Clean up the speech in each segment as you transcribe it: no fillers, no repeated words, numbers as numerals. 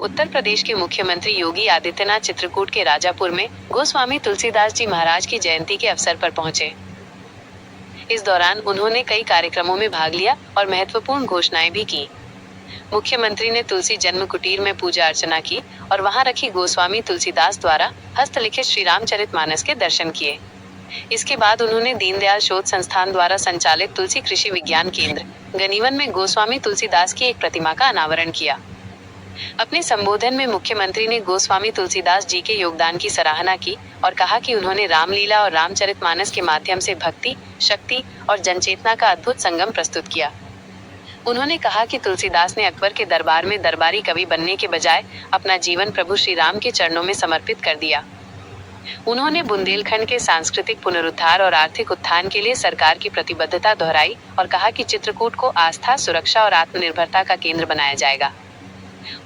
उत्तर प्रदेश के मुख्यमंत्री योगी आदित्यनाथ चित्रकूट के राजापुर में गोस्वामी तुलसीदास जी महाराज की जयंती के अवसर पर पहुंचे। इस दौरान उन्होंने कई कार्यक्रमों में भाग लिया और महत्वपूर्ण घोषणाएं भी की। मुख्यमंत्री ने तुलसी जन्म कुटीर में पूजा अर्चना की और वहां रखी गोस्वामी तुलसीदास द्वारा हस्तलिखित श्री रामचरितमानस के दर्शन किए। इसके बाद उन्होंने दीनदयाल शोध संस्थान द्वारा संचालित तुलसी कृषि विज्ञान केंद्र गनीवन में गोस्वामी तुलसीदास की एक प्रतिमा का अनावरण किया। अपने संबोधन में मुख्यमंत्री ने गोस्वामी तुलसीदास जी के योगदान की सराहना की और कहा कि उन्होंने रामलीला और रामचरितमानस के माध्यम से भक्ति, शक्ति और जनचेतना का अद्भुत संगम प्रस्तुत किया। उन्होंने कहा कि तुलसीदास ने अकबर के दरबार में दरबारी कवि बनने के बजाय अपना जीवन प्रभु श्री राम के चरणों में समर्पित कर दिया। उन्होंने बुंदेलखंड के सांस्कृतिक पुनरुद्धार और आर्थिक उत्थान के लिए सरकार की प्रतिबद्धता दोहराई और कहा कि चित्रकूट को आस्था, सुरक्षा और आत्मनिर्भरता का केंद्र बनाया जाएगा।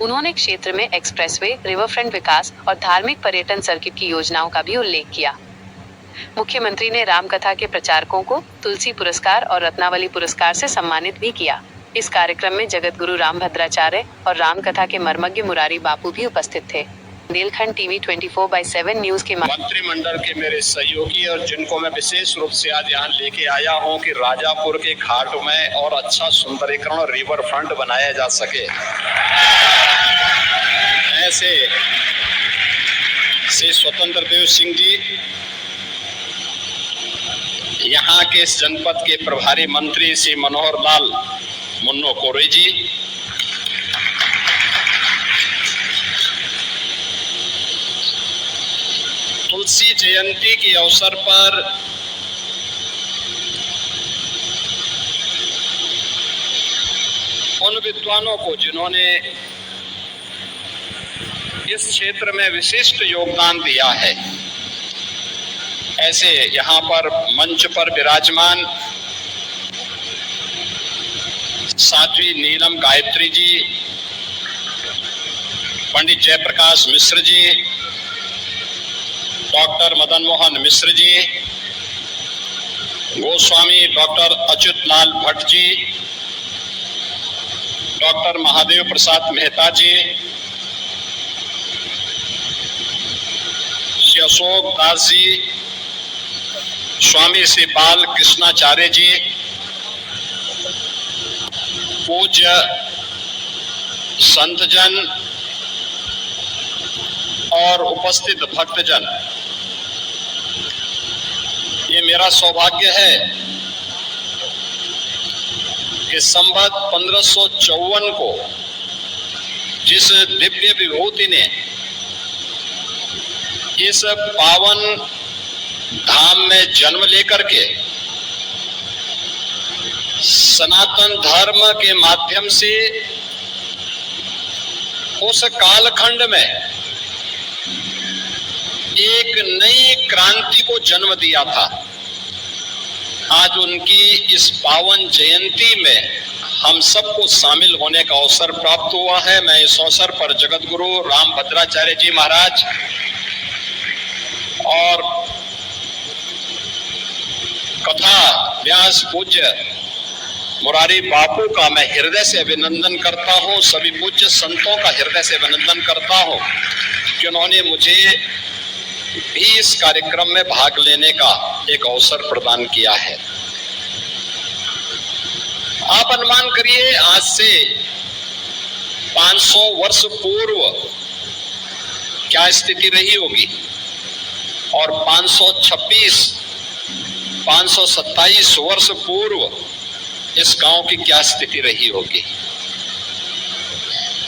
उन्होंने क्षेत्र में एक्सप्रेसवे, रिवरफ्रंट विकास और धार्मिक पर्यटन सर्किट की योजनाओं का भी उल्लेख किया। मुख्यमंत्री ने रामकथा के प्रचारकों को तुलसी पुरस्कार और रत्नावली पुरस्कार से सम्मानित भी किया। इस कार्यक्रम में जगतगुरु रामभद्राचार्य और रामकथा के मर्मज्ञ मुरारी बापू भी उपस्थित थे। बुंदेलखंड टीवी 24/7 न्यूज के मंत्रिमंडल के मेरे सहयोगी और जिनको मैं विशेष रूप से आज यहाँ लेके आया हूँ कि राजापुर के घाट में और अच्छा सुंदरीकरण और रिवर फ्रंट बनाया जा सके, ऐसे श्री स्वतंत्र देव सिंह जी यहाँ के इस जनपद के प्रभारी मंत्री श्री मनोहर लाल मुन्नो कोरे जी, तुलसी जयंती के अवसर पर उन विद्वानों को जिन्होंने इस क्षेत्र में विशिष्ट योगदान दिया है, ऐसे यहाँ पर मंच पर विराजमान साध्वी नीलम गायत्री जी, पंडित जयप्रकाश मिश्र जी, डॉक्टर मदन मोहन मिश्र जी, गोस्वामी डॉक्टर अच्युत लाल भट्ट जी, डॉक्टर महादेव प्रसाद मेहता जी, श्री अशोक दास जी, स्वामी श्री बाल कृष्णाचार्य जी, पूज्य संतजन और उपस्थित भक्तजन, ये मेरा सौभाग्य है कि संवत 1554 को जिस दिव्य विभूति ने इस पावन धाम में जन्म लेकर के सनातन धर्म के माध्यम से उस कालखंड में एक नई क्रांति को जन्म दिया था, आज उनकी इस पावन जयंती में हम सबको शामिल होने का अवसर प्राप्त हुआ है। मैं इस अवसर पर जगत गुरु रामभद्राचार्य जी महाराज और कथा व्यास पूज्य मुरारी बापू का मैं हृदय से अभिनंदन करता हूँ। सभी पूज्य संतों का हृदय से अभिनंदन करता हूँ कि उन्होंने मुझे भी इस कार्यक्रम में भाग लेने का एक अवसर प्रदान किया है। आप अनुमान करिए, आज से 500 वर्ष पूर्व क्या स्थिति रही होगी और 527 वर्ष पूर्व इस गांव की क्या स्थिति रही होगी।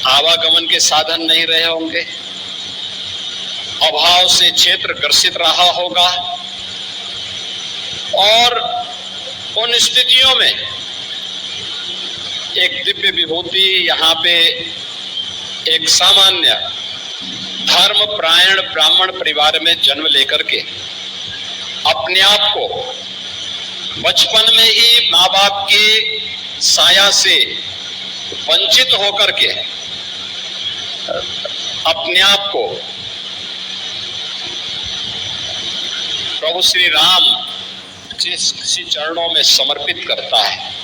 आवागमन के साधन नहीं रहे होंगे, अभाव से क्षेत्र ग्रसित रहा होगा और उन स्थितियों में एक दिव्य विभूति यहाँ पे एक सामान्य धर्म प्रायण ब्राह्मण परिवार में जन्म लेकर के अपने आप को बचपन में ही माँ बाप की साया से वंचित होकर के अपने आप को प्रभु श्री राम के चरणों में समर्पित करता है।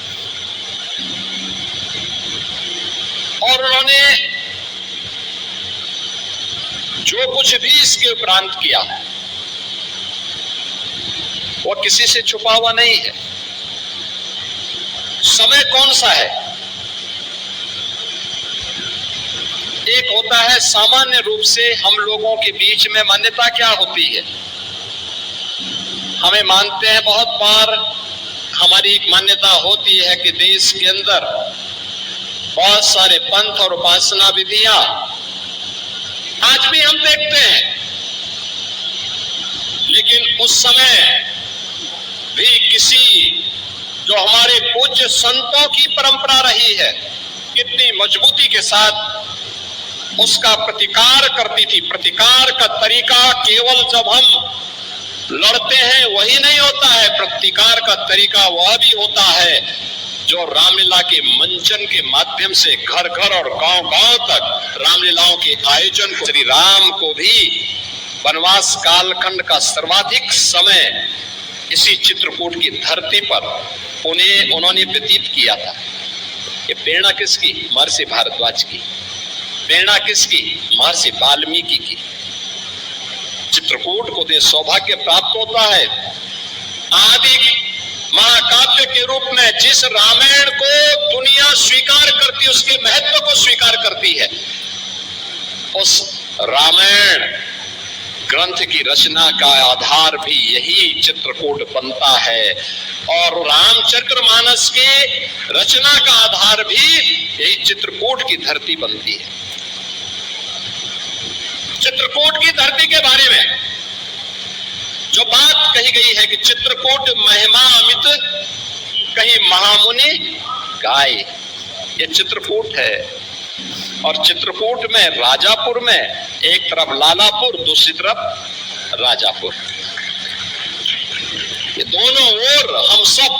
और उन्होंने जो कुछ भी इसके उपरांत किया वो किसी से छुपा हुआ नहीं है। समय कौन सा है? एक होता है सामान्य रूप से हम लोगों के बीच में मान्यता क्या होती है, हमें मानते हैं, बहुत बार हमारी एक मान्यता होती है कि देश के अंदर बहुत सारे पंथ और उपासना विधियां आज भी हम देखते हैं, लेकिन उस समय भी किसी जो हमारे पूज्य संतों की परंपरा रही है कितनी मजबूती के साथ उसका प्रतिकार करती थी। प्रतिकार का तरीका केवल जब हम लड़ते हैं वही नहीं होता है, प्रतिकार का तरीका वह भी होता है जो रामलीला के मंचन के माध्यम से घर घर और गांव गांव तक रामलीलाओं के आयोजन को, श्री राम को भी वनवास कालखंड का सर्वाधिक समय इसी चित्रकूट की धरती पर उन्होंने व्यतीत किया था। ये प्रेरणा किसकी? महर्षि भारद्वाज की। प्रेरणा किसकी? महर्षि वाल्मीकि की। चित्रकूट को सौभाग्य प्राप्त होता है आदि महाकाव्य के रूप में जिस रामायण को दुनिया स्वीकार करती, उसके महत्व को स्वीकार करती है, उस रामायण ग्रंथ की रचना का आधार भी यही चित्रकूट बनता है और रामचरितमानस के रचना का आधार भी यही चित्रकूट की धरती बनती है। चित्रकूट की धरती के बारे में जो बात कही गई है कि चित्रकूट महिमा अमित कहीं महामुनि गाय, ये चित्रकूट है। और चित्रकूट में राजापुर में एक तरफ लालापुर, दूसरी तरफ राजापुर, ये दोनों ओर हम सब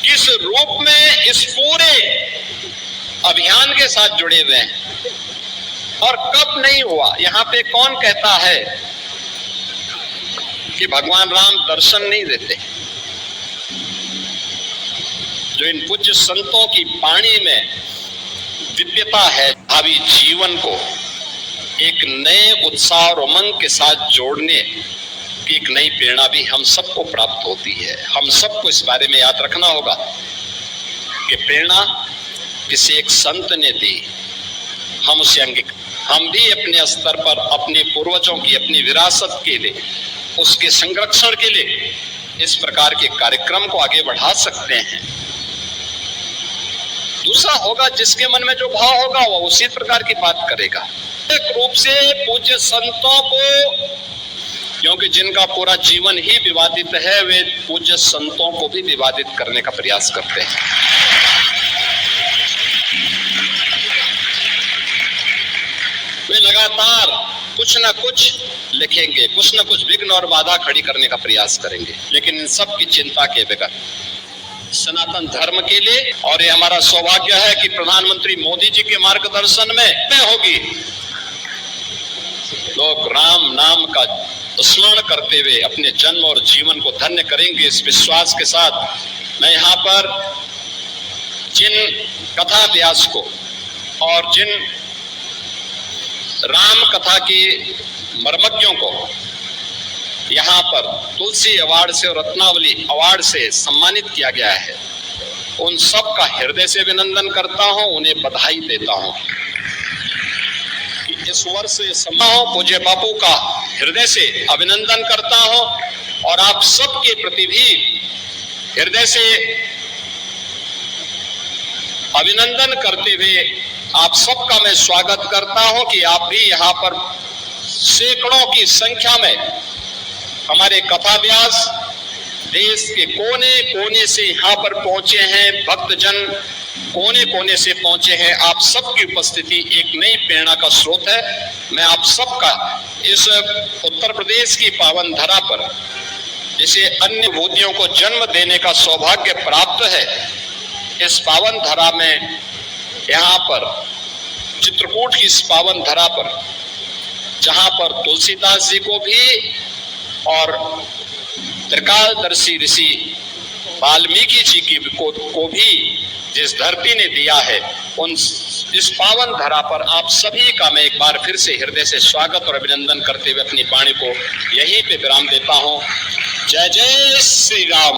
किस रूप में इस पूरे अभियान के साथ जुड़े हुए हैं और कब नहीं हुआ। यहां पे कौन कहता है कि भगवान राम दर्शन नहीं देते? जो इन पूज्य संतों की वाणी में दिव्यता है, भावी जीवन को एक नए उत्साह और उमंग के साथ जोड़ने की एक नई प्रेरणा भी हम सबको प्राप्त होती है। हम सबको इस बारे में याद रखना होगा कि प्रेरणा किसी एक संत ने दी, हम उसे हम भी अपने स्तर पर अपने पूर्वजों की अपनी विरासत के लिए, उसके संरक्षण के लिए इस प्रकार के कार्यक्रम को आगे बढ़ा सकते हैं। दूसरा होगा जिसके मन में जो भाव होगा वो उसी प्रकार की बात करेगा। एक रूप से पूज्य संतों को, क्योंकि जिनका पूरा जीवन ही विवादित है, वे पूज्य संतों को भी विवादित करने का प्रयास करते हैं। वे लगातार कुछ न कुछ लिखेंगे, कुछ न कुछ विघ्न और बाधा खड़ी करने का प्रयास करेंगे, लेकिन इन सब की चिंता के बगैर सनातन धर्म के लिए, और ये हमारा सौभाग्य है कि प्रधानमंत्री मोदी जी के मार्गदर्शन में होगी, लोग राम नाम का स्मरण करते हुए अपने जन्म और जीवन को धन्य करेंगे। इस विश्वास के साथ मैं यहाँ पर जिन कथा व्यास को और जिन राम कथा के मर्मज्ञों को यहाँ पर तुलसी अवार्ड से और रत्नावली अवार्ड से सम्मानित किया गया है, उन सब का हृदय से अभिनंदन करता हूँ, उन्हें बधाई देता हूँ कि इस वर्ष पूज्य बापू का हृदय से अभिनंदन करता हूँ और आप सबके प्रति भी हृदय से अभिनंदन करते हुए आप सबका मैं स्वागत करता हूं कि आप भी यहाँ पर सैकड़ों की संख्या में हमारे कथा व्यास देश के कोने कोने से यहाँ पर पहुंचे हैं, भक्तजन कोने कोने से पहुंचे हैं। आप सबकी उपस्थिति एक नई प्रेरणा का स्रोत है। मैं आप सबका इस उत्तर प्रदेश की पावन धरा पर जिसे अन्य विभूतियों को जन्म देने का सौभाग्य प्राप्त है, इस पावन धरा में यहाँ पर चित्रकूट की इस पावन धरा पर जहाँ पर तुलसीदास जी को भी और त्रिकालदर्शी ऋषि वाल्मीकि जी की को भी जिस धरती ने दिया है, उन इस पावन धरा पर आप सभी का मैं एक बार फिर से हृदय से स्वागत और अभिनंदन करते हुए अपनी वाणी को यहीं पे विराम देता हूं। जय जय श्री राम।